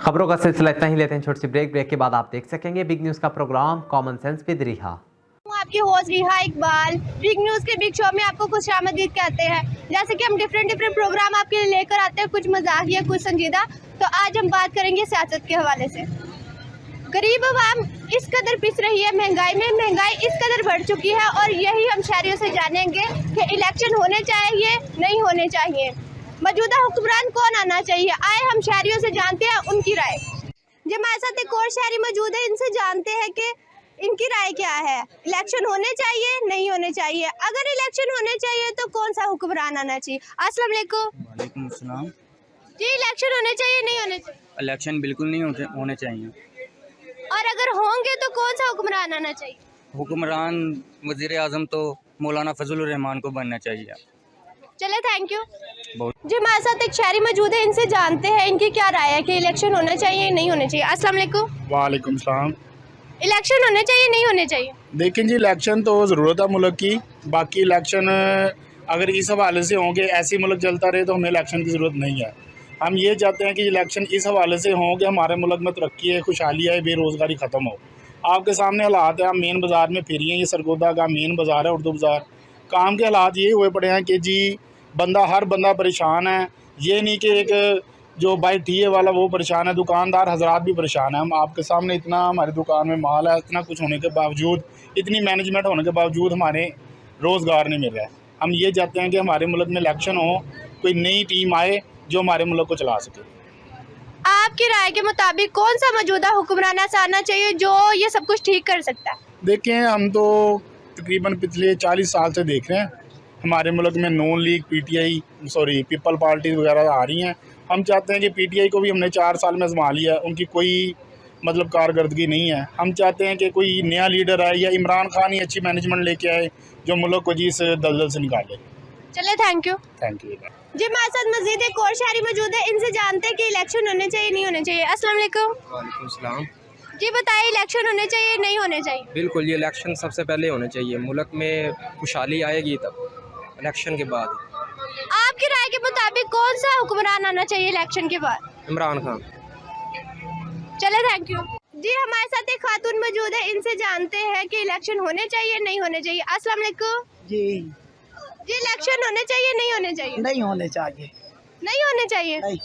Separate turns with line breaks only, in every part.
खबरों का सिलसिला इतना ही, लेते हैं छोटी सी ब्रेक के बाद आप देख सकेंगे बिग न्यूज का प्रोग्राम कॉमन सेंस विद रिहा।
आपकी होस्ट रिहा इकबाल। बिग न्यूज के बिग शो में आपको खुशामदीद कहते हैं। जैसे कि हम डिफरेंट प्रोग्राम आपके लिए लेकर आते हैं, कुछ मजाकिया कुछ संजीदा। तो आज हम बात करेंगे सियासत के हवाले से। गरीब आवाम इस कदर पिस रही है महंगाई में, महंगाई इस कदर बढ़ चुकी है और यही हम शहरियों से जानेंगे कि इलेक्शन होने चाहिए नहीं होने चाहिए, मौजूदा हुक्मरान कौन आना चाहिए। आए हम शहरियों से जानते हैं उनकी राय। जो हमारे साथ एक और शहरी मौजूद है, इनसे जानते हैं कि इनकी राय क्या है। इलेक्शन होने चाहिए नहीं होने चाहिए, अगर इलेक्शन होने चाहिए तो कौन सा हुक्मरान आना चाहिए। अस्सलाम वालेकुम।
वालेकुम अस्सलाम।
जी, इलेक्शन होने चाहिए नहीं होने चाहिए।
इलेक्शन बिल्कुल नहीं होने चाहिए।
और अगर होंगे तो कौन सा हुक्मरान आना चाहिए।
हुक्मरान वज़ीर आज़म तो मौलाना फजलुर रहमान को बनना चाहिए।
चले, थैंक यू।
बहुत
जी, हमारे साथ एक शहरी मौजूद है, इनसे जानते हैं इनकी क्या राय है कि इलेक्शन होना चाहिए नहीं होने चाहिए। अस्सलाम वालेकुम।
वालेकुम सलाम।
इलेक्शन होने चाहिए नहीं होने चाहिए।
देखें जी, इलेक्शन तो ज़रूरत है मुल्क की। बाकी इलेक्शन अगर इस हवाले से होंगे, ऐसे मुल्क चलता रहे तो हमें इलेक्शन की ज़रूरत नहीं है। हम ये चाहते हैं कि इलेक्शन इस हवाले से हों कि हमारे मुल्क में तरक्की है, खुशहाली है, बेरोज़गारी ख़त्म हो। आपके सामने हालात है, हम मेन बाज़ार में फिरिए, ये सरगोदा का मेन बाज़ार है, उर्दू बाज़ार। काम के हालात ये हुए पड़े हैं कि जी हर बंदा परेशान है। ये नहीं कि एक जो बाई टीए वाला वो परेशान है, दुकानदार हजरात भी परेशान है। हम आपके सामने इतना हमारी दुकान में माल है, इतना कुछ होने के बावजूद, इतनी मैनेजमेंट होने के बावजूद हमारे रोज़गार नहीं मिल रहा है। हम ये चाहते हैं कि हमारे मुल्क में इलेक्शन हो, कोई नई टीम आए जो हमारे मुल्क को चला सके।
आपकी राय के मुताबिक कौन सा मौजूदा हुक्मरान ऐसा आना चाहिए जो ये सब कुछ ठीक कर सकता है।
देखें, हम तो तकरीबन पिछले 40 साल से देख रहे हैं हमारे मुल्क में नून लीग, पीपल पार्टी वगैरह आ रही हैं। हम चाहते हैं कि पीटीआई को भी हमने 4 साल में आजमा लिया, उनकी कोई मतलब कारकर्दगी नहीं है। हम चाहते हैं कि कोई नया लीडर आए या इमरान खान ही अच्छी मैनेजमेंट लेके आए जो मुल्क को जी इस दलदल से निकाले।
चले, थैंक यू।
Thank you.
जी, हमारे साथ मजीद एक और शहरी मौजूद है, इनसे जानते हैं कि इलेक्शन होने चाहिए नहीं होने चाहिए। अस्सलाम वालेकुम।
वालेकुम सलाम।
जी, बताइए इलेक्शन होने चाहिए नहीं होने चाहिए।
बिल्कुल, ये इलेक्शन सबसे पहले होने चाहिए। मुल्क में खुशहाली आएगी तब इलेक्शन के बाद।
आपकी राय के मुताबिक कौन सा हुक्मरान आना चाहिए इलेक्शन के बाद।
इमरान खान।
चले, थैंक यू। जी, हमारे साथ एक खातून मौजूद है, इनसे जानते हैं कि इलेक्शन होने चाहिए नहीं होने चाहिए। अस्सलाम वालेकुम।
जी,
इलेक्शन होने चाहिए नहीं होने चाहिए।
नहीं होने चाहिए।
नहीं होने चाहिए।
नहीं।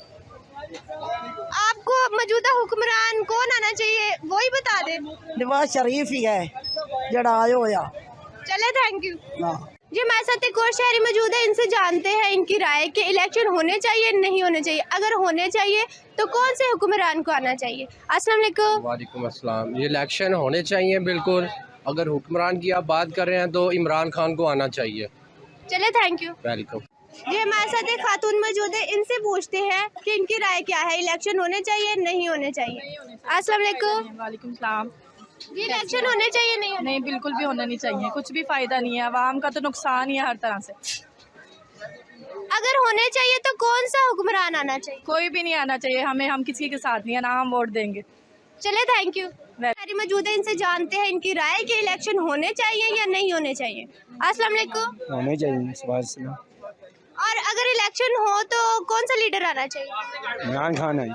आपको मौजूदा हुक्मरान कौन आना चाहिए वही बता दे।
नवाज शरीफ ही है जड़ा आयो होया।
चले, थैंक यू।
ना
जी, हमारे साथ एक और शहरी मौजूद है, इनसे जानते हैं इनकी राय कि इलेक्शन होने चाहिए नहीं होने चाहिए, अगर होने चाहिए तो कौन से हुक्मरान को आना चाहिए। अस्सलाम वालेकुम।
वालेकुम अस्सलाम। ये इलेक्शन होने चाहिए बिल्कुल। अगर हुक्मरान की आप बात कर रहे हैं तो इमरान खान को आना चाहिए।
चले, थैंक यू।
वेलकम।
जी, हमारे साथ एक खातून मौजूद है, इनसे पूछते हैं कि इनकी राय क्या है, इलेक्शन होने चाहिए नहीं होने चाहिए। अस्सलाम वालेकुम।
वालेकुम सलाम।
जी, इलेक्शन होने चाहिए नहीं होने।
नहीं, बिल्कुल भी होना नहीं चाहिए, कुछ भी फ़ायदा नहीं है, आवाम का तो नुकसान ही है हर तरह से।
अगर होने चाहिए तो कौन सा हुक्मरान आना चाहिए।
कोई भी नहीं आना चाहिए हमें, हम किसी के साथ नहीं है, ना हम वोट देंगे।
चले, थैंक यू। सारी मौजूद है, इनसे जानते हैं इनकी राय कि इलेक्शन होने चाहिए या नहीं होने चाहिए। अस्सलाम वालेकुम।
होने चाहिए।
और अगर इलेक्शन हो तो कौन सा लीडर आना चाहिए।
इमरान खान है।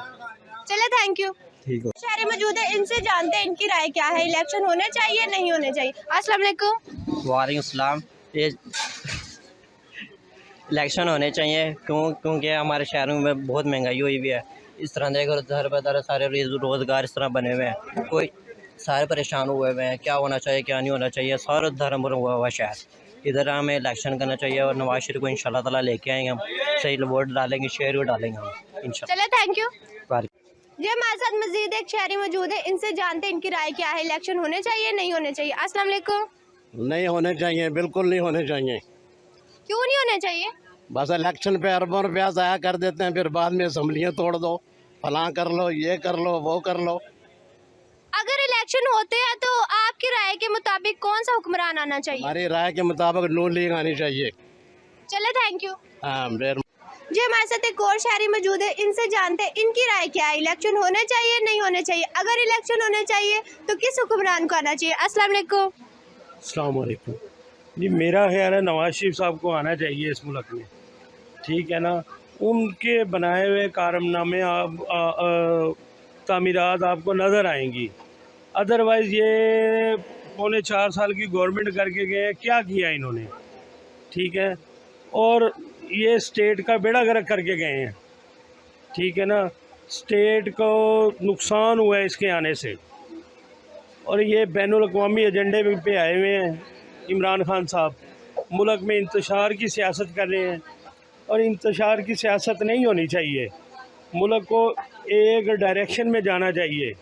चले, थैंक यू।
ठीक हो।
शहरी मौजूद है, इनसे जानते हैं इनकी राय क्या है, इलेक्शन होने चाहिए नहीं होने चाहिए। अस्सलाम वालेकुम।
वालेकुम सलाम। ये इलेक्शन होने चाहिए क्योंकि हमारे शहरों में बहुत महंगाई हुई हुई है। इस तरह देखो दर बदर सारे रोज़गार इस तरह बने हुए हैं, कोई सारे परेशान हुए हुए हैं। क्या होना चाहिए क्या नहीं होना चाहिए, सारा धर्म हुआ हुआ शहर। इधर हमें इलेक्शन करना चाहिए और नवाज शरीफ को इंशाल्लाह ताला लेके आएंगे, हम सही वोट डालेंगे, शेयर भी डालेंगे हम इंशाल्लाह।
चले, थैंक यू। जी, हमारे साथ मजीद एक शहरी मौजूद है, इनसे जानते हैं इनकी राय क्या है, इलेक्शन होने चाहिए नहीं होने चाहिए। अस्सलाम वालेकुम।
नहीं होने चाहिए, बिल्कुल नहीं होने चाहिए।
क्यों नहीं होने चाहिए।
बस इलेक्शन पे अरबों रुपया ज़ाया कर देते हैं, फिर बाद में असम्बलियाँ तोड़ दो, फलां कर लो, ये कर लो, वो कर लो।
अगर इलेक्शन होते हैं तो आपकी राय के मुताबिक कौन सा हुक्मरान आना चाहिए।
हमारी राय के मुताबिक नून लीग आनी चाहिए।
चले, थैंक यू।
हाँ,
जी, हमारे साथ एक और शहरी मौजूद है, इनसे जानते हैं इनकी राय क्या है, इलेक्शन होने चाहिए नहीं होने चाहिए, अगर इलेक्शन होने चाहिए तो किस हुक्मरान को आना चाहिए। अस्सलाम वालेकुम।
अस्सलाम वालेकुम। जी, मेरा ख्याल है नवाज शरीफ साहब को आना चाहिए इस मुल्क में, ठीक है ना। उनके बनाए हुए कारनामे तामीरात आपको नज़र आएंगी। अदरवाइज़ ये पौने 4 साल की गवर्नमेंट करके गए हैं, क्या किया इन्होंने, ठीक है। और ये स्टेट का बेड़ा गर्क करके गए हैं, ठीक है ना। स्टेट को नुकसान हुआ है इसके आने से, और ये बैनुल अक़वामी एजेंडे पे आए हुए हैं इमरान खान साहब, मुल्क में इंतशार की सियासत कर रहे हैं। और इंतशार की सियासत नहीं होनी चाहिए, मुल्क को एक डायरेक्शन में जाना चाहिए।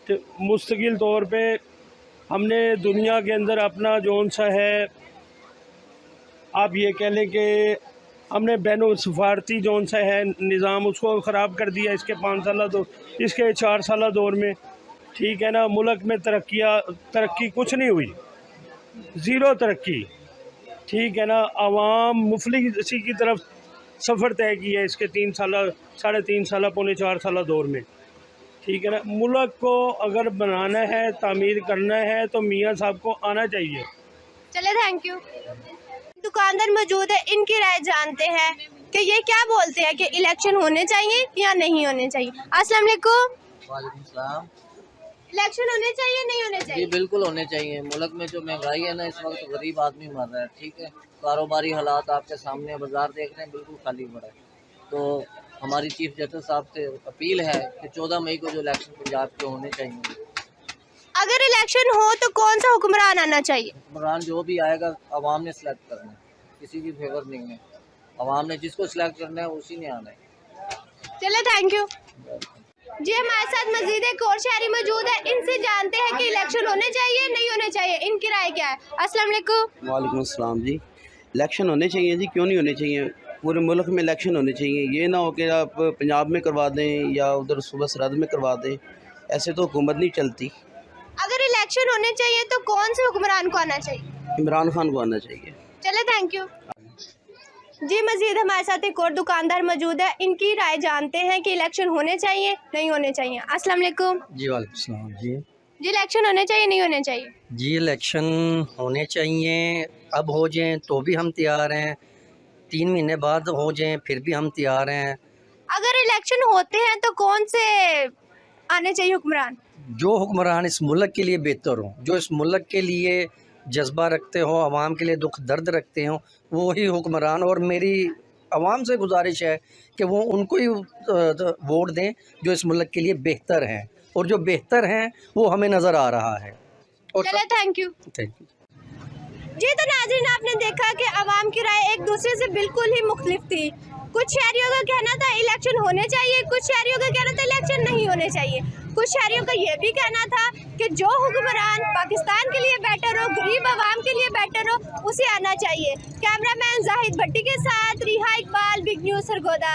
तो मुस्तकिल तौर पे हमने दुनिया के अंदर अपना जौन सा है, आप ये कह लें कि हमने बैनुल सफारती जौन सा है निज़ाम, उसको ख़राब कर दिया इसके 5 साल इसके 4 साल दौर में, ठीक है ना। मुल्क में तरक्की कुछ नहीं हुई, ज़ीरो तरक्की, ठीक है ना। आवाम मुफलिसी की तरफ सफ़र तय किया है इसके 3 साल 3.5 साल पौने 4 साल दौर में, ठीक है ना। मुल्क को अगर बनाना है, तामीर करना है, तो मियाँ साहब को आना चाहिए।
चले, थैंक यू। दुकानदार मौजूद है, इनकी राय जानते हैं कि ये क्या बोलते हैं कि इलेक्शन होने चाहिए या नहीं होने चाहिए। अस्सलाम वालेकुम।
वालेकुम सलाम।
इलेक्शन होने चाहिए नहीं होने
जी
चाहिए?
बिल्कुल होने चाहिए। मुल्क में जो महंगाई है ना, इस वक्त गरीब आदमी मर रहा है, ठीक है। कारोबारी हालात आपके सामने, बाजार देख रहे हैं बिल्कुल खाली पड़ा है। तो हमारी चीफ जस्टिस साहब से अपील है कि 14 मई को जो इलेक्शन पंजाब के होने चाहिए।
अगर इलेक्शन हो तो कौन सा हुक्मरान आना चाहिए?
हुक्मरान जो भी आएगा अवाम ने सिलेक्ट करना है, किसी की फेवर नहीं है। अवाम ने जिसको सिलेक्ट करना है उसी ने आना है।
चले, थैंक यू जी। हमारे साथ मजीद एक और शहरी मौजूद है, इनसे जानते हैं कि इलेक्शन होने चाहिए नहीं होने चाहिए, इनकी राय क्या है। अस्सलाम वालेकुम।
वालेकुम अस्सलाम जी। इलेक्शन होने चाहिए जी, क्यों नहीं होने चाहिए। पूरे मुल्क में इलेक्शन होने चाहिए। ये ना हो कि आप पंजाब में करवा दें या उधर सूबा सरहद में करवा दें, ऐसे तो हुकूमत नहीं चलती।
अगर इलेक्शन होने चाहिए तो कौन से हुक्मरान को आना चाहिए?
इमरान खान को आना चाहिए।
चले, थैंक यू जी। मजीद हमारे साथ एक और दुकानदार मौजूद है, इनकी राय जानते हैं कि इलेक्शन होने चाहिए नहीं होने चाहिए। अस्सलाम वालेकुम।
जी वालेकुम सलाम जी।
जी, इलेक्शन होने चाहिए नहीं होने चाहिए?
जी इलेक्शन होने चाहिए, अब हो जाएं तो भी हम तैयार हैं, 3 महीने बाद हो जाएं फिर भी हम तैयार हैं।
अगर इलेक्शन होते हैं तो कौन से आने चाहिए हुक्मरान?
जो हुक्मरान इस मुल्क के लिए बेहतर हो, जो इस मुल्क के लिए जज्बा रखते हो, आवाम के लिए दुख दर्द रखते हो, वो ही हुक्मरान। और मेरी आवाम से गुजारिश है कि वो उनको ही वोट दें जो इस मुल्क के लिए बेहतर हैं, और जो बेहतर हैं वो हमें नज़र आ रहा है। और
चले, थैंक यू। जी, तो नाज़रीन आपने देखा कि आवाम की राय एक दूसरे से बिल्कुल ही मुख्तलिफ थी। कुछ शहरियों का कहना था इलेक्शन होने चाहिए, कुछ शहरियों का कहना था इलेक्शन नहीं होने चाहिए। कुछ शहरियों का ये भी कहना था कि जो हुक्मरान पाकिस्तान के लिए बेटर हो, गरीब आवाम के लिए बेटर हो, उसे आना चाहिए। कैमरामैन जाहिद भट्टी के साथ रिहा इकबाल, बिग न्यूज़ सरगोदा।